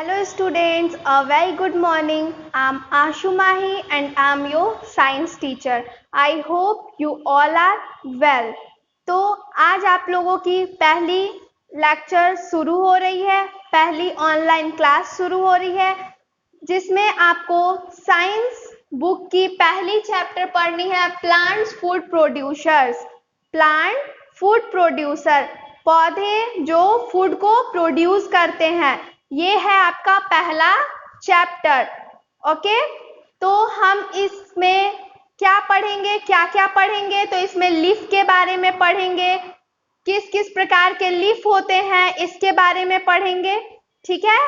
Hello students, a very good morning. I'm Ashu Mahi and I'm your science teacher. I hope you all are well. तो आज आप लोगों की पहली lecture शुरू हो रही है, पहली ऑनलाइन क्लास शुरू हो रही है, जिसमें आपको साइंस बुक की पहली चैप्टर पढ़नी है, plants food producers. Plant food producer, पौधे जो फूड को प्रोड्यूस करते हैं, ये है आपका पहला चैप्टर। ओके, तो हम इसमें क्या पढ़ेंगे, क्या क्या पढ़ेंगे? तो इसमें लीफ के बारे में पढ़ेंगे, किस किस प्रकार के लीफ होते हैं इसके बारे में पढ़ेंगे, ठीक है।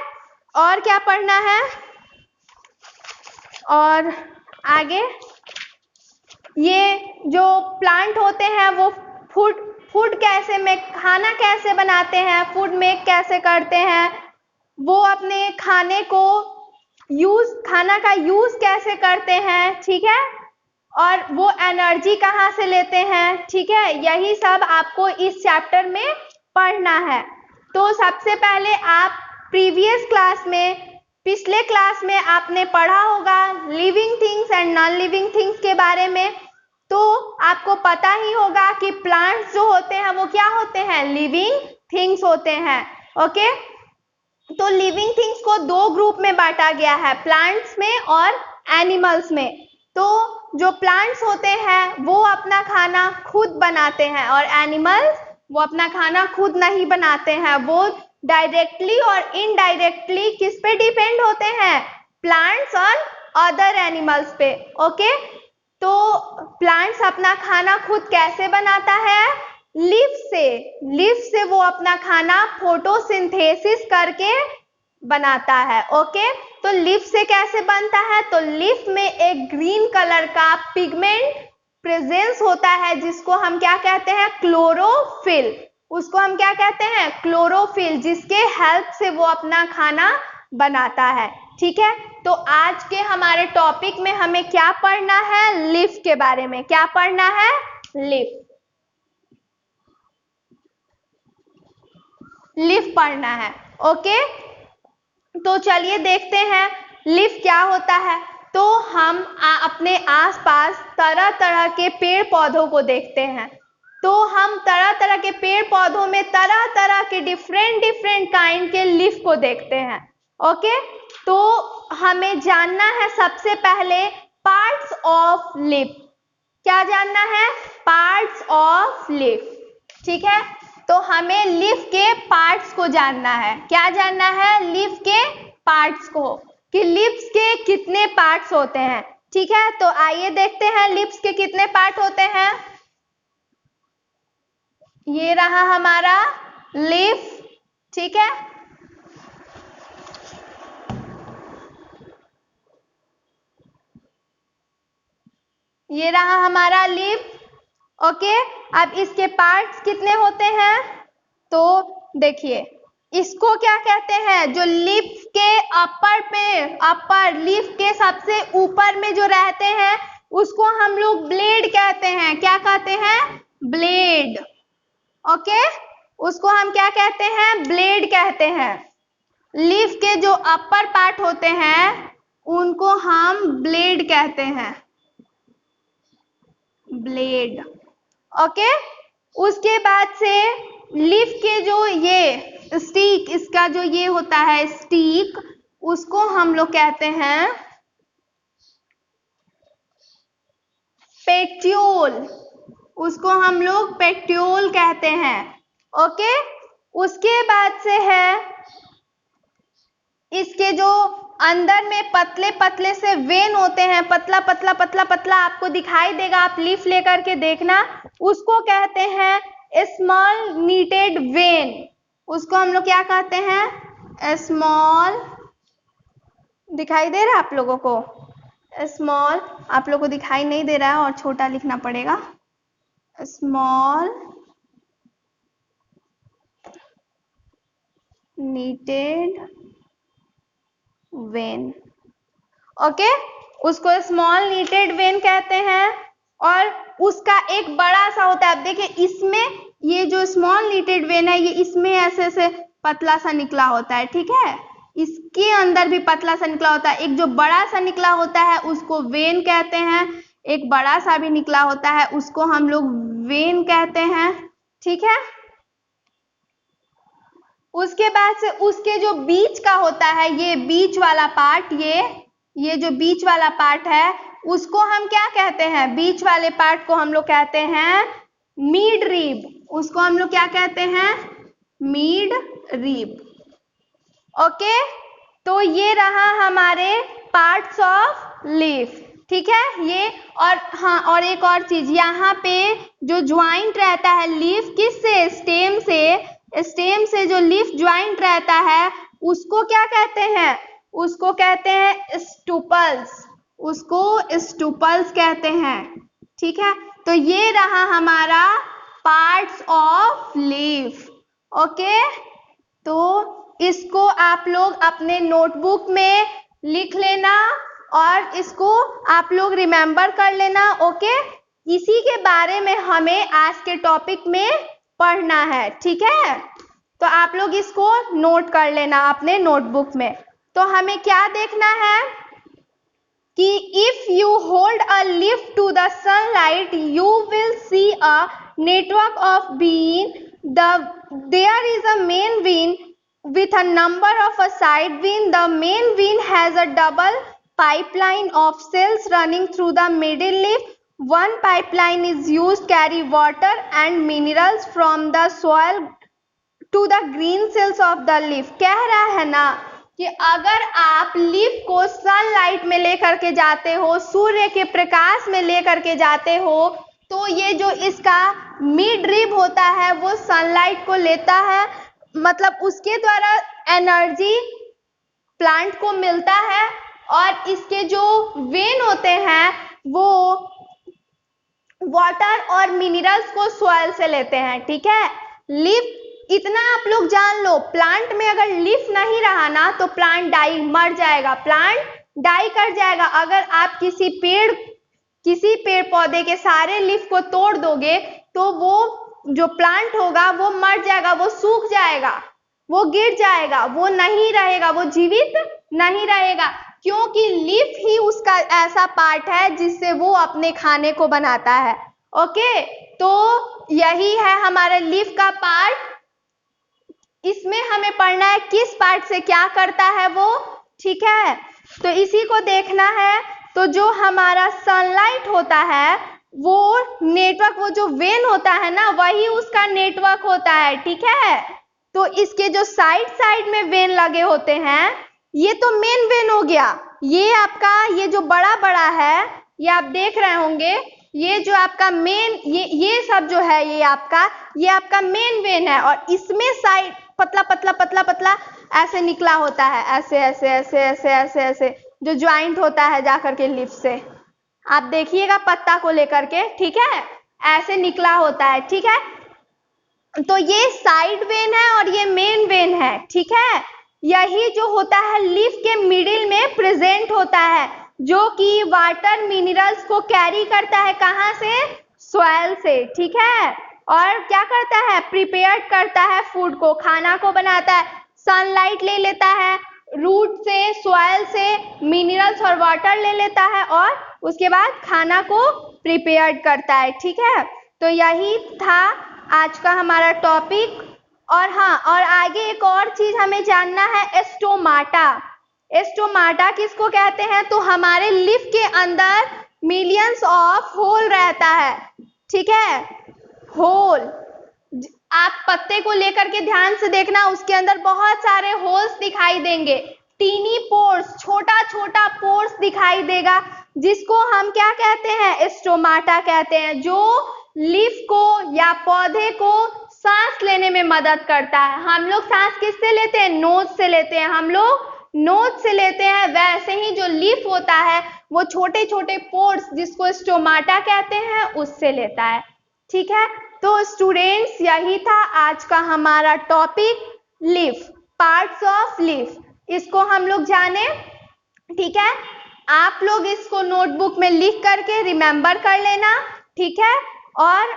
और क्या पढ़ना है, और आगे ये जो प्लांट होते हैं वो फूड कैसे में खाना कैसे बनाते हैं, फूड मेक कैसे करते हैं, वो अपने खाना का यूज कैसे करते हैं, ठीक है, और वो एनर्जी कहाँ से लेते हैं, ठीक है। यही सब आपको इस चैप्टर में पढ़ना है। तो सबसे पहले आप पिछले क्लास में आपने पढ़ा होगा living things and non living things के बारे में। तो आपको पता ही होगा कि प्लांट्स जो होते हैं वो क्या होते हैं, लिविंग थिंग्स होते हैं। ओके, तो लिविंग थिंग्स को दो ग्रुप में बांटा गया है, प्लांट्स में और एनिमल्स में। तो जो प्लांट्स होते हैं वो अपना खाना खुद बनाते हैं और एनिमल्स वो अपना खाना खुद नहीं बनाते हैं, वो डायरेक्टली और इनडायरेक्टली किस पे डिपेंड होते हैं, प्लांट्स और अदर एनिमल्स पे। ओके, तो प्लांट्स अपना खाना खुद कैसे बनाता है, लीफ से वो अपना खाना फोटोसिंथेसिस करके बनाता है। ओके, तो लीफ से कैसे बनता है, तो लीफ में एक ग्रीन कलर का पिगमेंट प्रेजेंस होता है जिसको हम क्या कहते हैं, क्लोरोफिल। उसको हम क्या कहते हैं, क्लोरोफिल, जिसके हेल्प से वो अपना खाना बनाता है, ठीक है। तो आज के हमारे टॉपिक में हमें क्या पढ़ना है, लीफ के बारे में। क्या पढ़ना है, लीफ पढ़ना है। ओके, तो चलिए देखते हैं लीफ क्या होता है। तो हम अपने आसपास तरह तरह के पेड़ पौधों को देखते हैं। तो हम तरह तरह के पेड़ पौधों में तरह तरह के डिफरेंट काइंड के लीफ को देखते हैं। ओके, तो हमें जानना है सबसे पहले पार्ट्स ऑफ लीफ। क्या जानना है, पार्ट्स ऑफ लीफ, ठीक है। तो हमें लीफ के पार्ट्स को जानना है। क्या जानना है, लीफ के पार्ट्स को, कि लीव्स के कितने पार्ट्स होते हैं, ठीक है। तो आइए देखते हैं लीव्स के कितने पार्ट होते हैं। ये रहा हमारा लीफ, ठीक है। ये रहा हमारा लीफ। ओके, अब इसके पार्ट्स कितने होते हैं, तो देखिए इसको क्या कहते हैं, जो लीफ के अपर लीफ के सबसे ऊपर में जो रहते हैं उसको हम लोग ब्लेड कहते हैं। क्या कहते हैं, ब्लेड। ओके, उसको हम क्या कहते हैं, ब्लेड कहते हैं। लीफ के जो अपर पार्ट होते हैं उनको हम ब्लेड कहते हैं, ब्लेड। ओके, उसके बाद से लीफ के जो ये स्टिक, इसका जो ये होता है स्टिक, उसको हम लोग कहते हैं पेट्यूल। उसको हम लोग पेट्यूल कहते हैं। ओके, उसके बाद से है इसके जो अंदर में पतले पतले से वेन होते हैं, पतला पतला पतला पतला आपको दिखाई देगा, आप लीफ लेकर के देखना, उसको कहते हैं स्मॉल नीटेड वेन। उसको हम लोग क्या कहते हैं, स्मॉल, दिखाई दे रहा है आप लोगों को, स्मॉल, आप लोगों को दिखाई नहीं दे रहा है और छोटा लिखना पड़ेगा, स्मॉल नीटेड वेन। ओके, उसको स्मॉल नीटेड वेन कहते हैं। और उसका एक बड़ा सा होता है, अब देखिए इसमें ये जो स्मॉल नीटेड वेन है ये इसमें ऐसे ऐसे पतला सा निकला होता है, ठीक है। इसके अंदर भी पतला सा निकला होता है। एक जो बड़ा सा निकला होता है उसको वेन कहते हैं, एक बड़ा सा भी निकला होता है उसको हम लोग वेन कहते हैं, ठीक है। उसके बाद से उसके जो बीच का होता है, ये बीच वाला पार्ट, ये जो बीच वाला पार्ट है उसको हम क्या कहते हैं? बीच वाले पार्ट को हम लोग कहते हैं मिड रिब। उसको हम लोग क्या कहते हैं? Mid rib. ओके, तो ये रहा हमारे पार्ट्स ऑफ लीफ, ठीक है ये। और हाँ, और एक और चीज, यहाँ पे जो ज्वाइंट रहता है लीफ किससे? स्टेम से। स्टेम से जो लीफ ज्वाइंट रहता है उसको क्या कहते हैं? उसको कहते हैं स्टूपल्स। उसको स्टूपल्स कहते हैं, ठीक है। तो ये रहा हमारा पार्ट्स ऑफ लीफ। ओके, तो इसको आप लोग अपने नोटबुक में लिख लेना और इसको आप लोग रिमेम्बर कर लेना। ओके, इसी के बारे में हमें आज के टॉपिक में पढ़ना है, ठीक है। तो आप लोग इसको नोट कर लेना अपने नोटबुक में। तो हमें क्या देखना है कि if you hold a leaf to the sunlight you will see a network of बीन there is a main vein with a number of a side vein. The main vein has a double pipeline of cells running through the middle leaf. One pipeline is used to carry water and minerals from the soil to the green cells of the leaf. कह रहा है ना कि अगर आप leaf को sunlight में लेकर के जाते हो, सूर्य के प्रकाश में लेकर के जाते हो, तो ये जो इसका मिड रिब होता है वो सनलाइट को लेता है, मतलब उसके द्वारा एनर्जी प्लांट को मिलता है। और इसके जो वेन होते हैं वो वाटर और मिनरल्स को सॉइल से लेते हैं, ठीक है। लीफ, इतना आप लोग जान लो, प्लांट में अगर लीफ नहीं रहा ना तो प्लांट डाई, मर जाएगा, प्लांट डाई कर जाएगा। अगर आप किसी पेड़ पौधे के सारे लीफ को तोड़ दोगे तो वो जो प्लांट होगा वो मर जाएगा, वो सूख जाएगा, वो गिर जाएगा, वो नहीं रहेगा, वो जीवित नहीं रहेगा, क्योंकि लीफ ही उसका ऐसा पार्ट है जिससे वो अपने खाने को बनाता है। ओके, तो यही है हमारा लीफ का पार्ट। इसमें हमें पढ़ना है किस पार्ट से क्या करता है वो, ठीक है। तो इसी को देखना है। तो जो हमारा सनलाइट होता है वो नेटवर्क, वो जो वेन होता है ना वही उसका नेटवर्क होता है, ठीक है। तो इसके जो साइड में वेन लगे होते हैं, ये तो मेन वेन हो गया। ये आपका, ये जो बड़ा बड़ा है ये आप देख रहे होंगे, ये जो आपका मेन, ये सब जो है ये आपका मेन वेन है। और इसमें साइड पतला पतला पतला पतला ऐसे निकला होता है, ऐसे ऐसे ऐसे ऐसे ऐसे ऐसे, जो ज्वाइंट होता है जाकर के लीफ से। आप देखिएगा पत्ता को लेकर के, ठीक है, ऐसे निकला होता है, ठीक है। तो ये साइड वेन है और ये मेन वेन है, ठीक है। यही जो होता है लीफ के मिडिल में प्रेजेंट होता है, जो कि वाटर मिनरल्स को कैरी करता है, कहाँ से? सॉइल से, ठीक है। और क्या करता है? प्रिपेयर करता है फूड को, खाना को बनाता है। सनलाइट ले लेता है, रूट से, सॉइल से मिनरल्स और वाटर ले लेता है और उसके बाद खाना को प्रिपेयर करता है, ठीक है। तो यही था आज का हमारा टॉपिक। और हाँ, और आगे एक और चीज हमें जानना है, स्टोमाटा। स्टोमाटा किसको कहते हैं? तो हमारे लीफ के अंदर मिलियंस ऑफ होल रहता है, ठीक है, होल। आप पत्ते को लेकर के ध्यान से देखना, उसके अंदर बहुत सारे होल्स दिखाई देंगे, टीनी पोर्स, छोटा छोटा पोर्स दिखाई देगा, जिसको हम क्या कहते हैं? स्टोमाटा कहते हैं, जो लीफ को या पौधे को सांस लेने में मदद करता है। हम लोग सांस किससे लेते हैं? नोज से लेते हैं, हम लोग नोज से लेते हैं। वैसे ही जो लीफ होता है वो छोटे छोटे पोर्स, जिसको स्टोमाटा कहते हैं, उससे लेता है, ठीक है। तो स्टूडेंट्स, यही था आज का हमारा topic, leaf, parts of leaf. इसको हम लोग जाने, ठीक है। आप लोग इसको नोटबुक में लिख करके रिमेम्बर कर लेना, ठीक है। और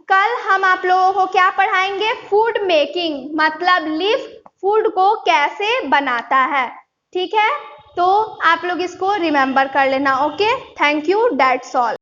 कल हम आप लोगों को क्या पढ़ाएंगे? फूड मेकिंग, मतलब लीफ फूड को कैसे बनाता है। ठीक है, तो आप लोग इसको रिमेंबर कर लेना। Okay, thank you, that's all.